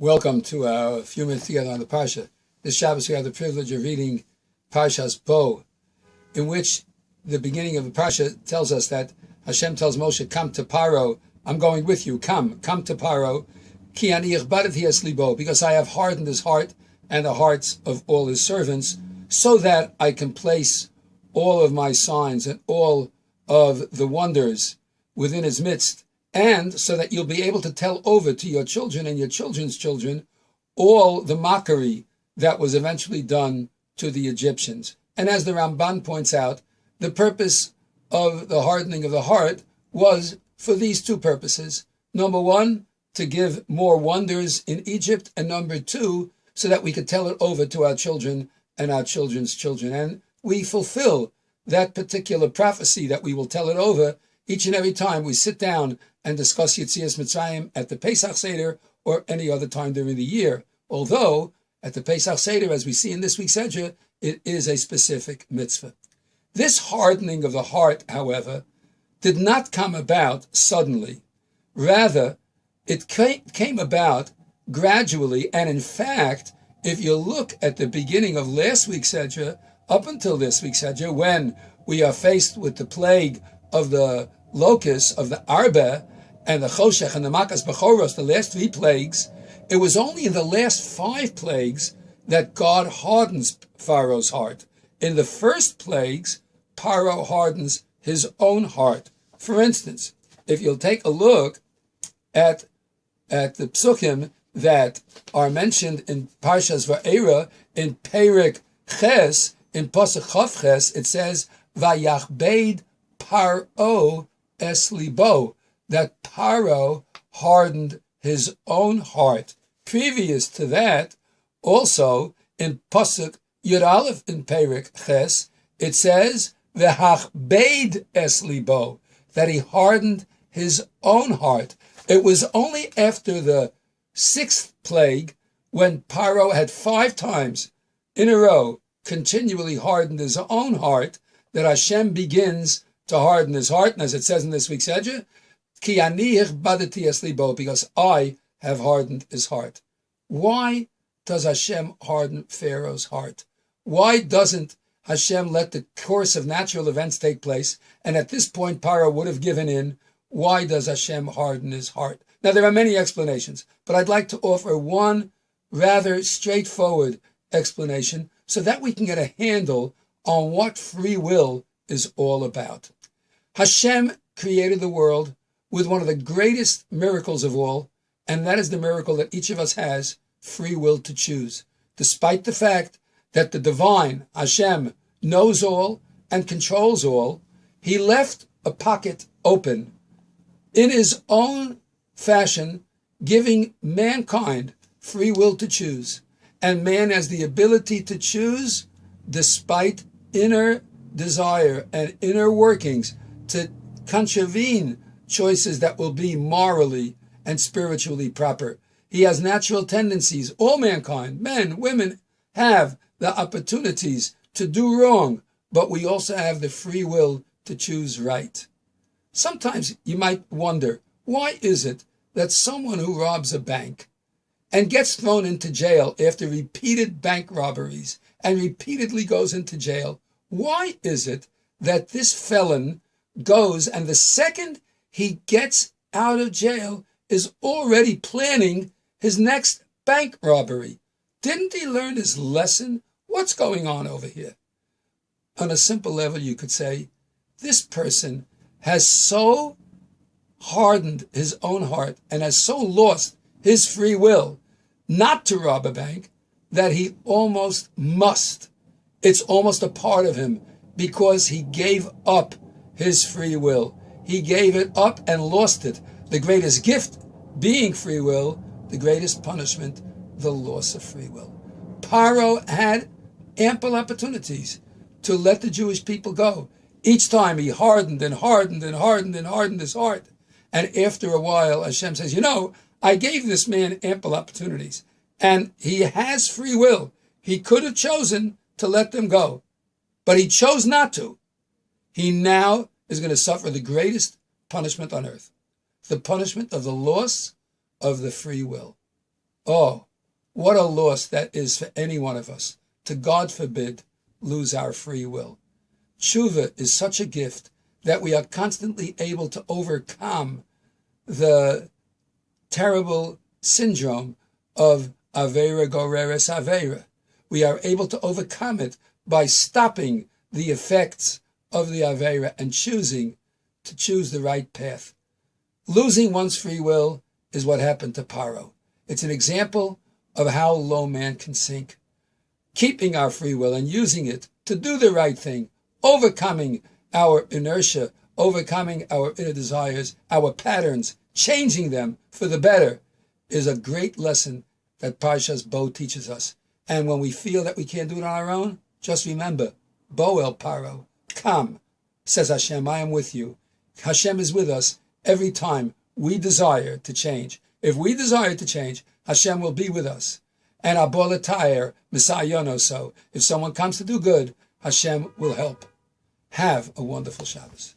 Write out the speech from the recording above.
Welcome to our few minutes together on the Parsha. This Shabbos we have the privilege of reading Parshas Bo, in which the beginning of the Parsha tells us that Hashem tells Moshe, "Come to Paro, I'm going with you, come to Paro, ki ani ichbadeti es libo, because I have hardened his heart and the hearts of all his servants, so that I can place all of my signs and all of the wonders within his midst, and so that you'll be able to tell over to your children and your children's children all the mockery that was eventually done to the Egyptians." And as the Ramban points out, the purpose of the hardening of the heart was for these two purposes. Number one, to give more wonders in Egypt, and number two, so that we could tell it over to our children and our children's children. And we fulfill that particular prophecy that we will tell it over each and every time we sit down and discuss Yetzias Mitzrayim at the Pesach Seder or any other time during the year. Although, at the Pesach Seder, as we see in this week's Sedra, it is a specific mitzvah. This hardening of the heart, however, did not come about suddenly. Rather, it came about gradually, and in fact, if you look at the beginning of last week's Sedra, up until this week's Sedra, when we are faced with the plague of the locusts, of the Arba, and the Choshech, and the Makas Bechoros, the last three plagues, it was only in the last 5 plagues that God hardens Pharaoh's heart. In the first plagues, Paro hardens his own heart. For instance, if you'll take a look at the psukim that are mentioned in Parshas Va'era, in Perek Ches, in Pasuk Chav Ches, it says, Vayachbeid Paro es libo, that Paro hardened his own heart. Previous to that, also in Pasuk Yud Aleph in Perek Ches, it says, V'hachbeid es libo, that he hardened his own heart. It was only after the 6th plague, when Paro had 5 times in a row continually hardened his own heart, that Hashem begins to harden his heart. And as it says in this week's Sedra, Ki ani ichbadeti es libo, because I have hardened his heart. Why does Hashem harden Pharaoh's heart? Why doesn't Hashem let the course of natural events take place, and at this point Paro would have given in? Why does Hashem harden his heart? Now, there are many explanations, but I'd like to offer one rather straightforward explanation so that we can get a handle on what free will is all about. Hashem created the world with one of the greatest miracles of all, and that is the miracle that each of us has free will to choose. Despite the fact that the divine, Hashem, knows all and controls all, he left a pocket open in his own fashion, giving mankind free will to choose. And man has the ability to choose despite inner desire and inner workings to contravene choices that will be morally and spiritually proper. He has natural tendencies. All mankind, men, women, have the opportunities to do wrong, but we also have the free will to choose right. Sometimes you might wonder, why is it that someone who robs a bank and gets thrown into jail after repeated bank robberies and repeatedly goes into jail, why is it that this felon goes and the second he gets out of jail is already planning his next bank robbery? Didn't he learn his lesson? What's going on over here? On a simple level, you could say, this person has so hardened his own heart and has so lost his free will not to rob a bank that he almost must. It's almost a part of him, because he gave up his free will. He gave it up and lost it. The greatest gift being free will, the greatest punishment, the loss of free will. Paro had ample opportunities to let the Jewish people go. Each time he hardened and hardened and hardened and hardened his heart. And after a while, Hashem says, I gave this man ample opportunities, and he has free will. He could have chosen to let them go, but he chose not to. He now is going to suffer the greatest punishment on earth, the punishment of the loss of the free will. Oh, what a loss that is for any one of us to, God forbid, lose our free will. Tshuva is such a gift that we are constantly able to overcome the terrible syndrome of Aveira Goreres Aveira. We are able to overcome it by stopping the effects of the Aveira and choosing the right path. Losing one's free will is what happened to Paro. It's an example of how low man can sink. Keeping our free will and using it to do the right thing, overcoming our inertia, overcoming our inner desires, our patterns, changing them for the better, is a great lesson that Parshas Bo teaches us. And when we feel that we can't do it on our own, just remember, Bo el Paro, come, says Hashem, I am with you. Hashem is with us every time we desire to change. If we desire to change, Hashem will be with us. And Abolatayr, Messiah so. If someone comes to do good, Hashem will help. Have a wonderful Shabbos.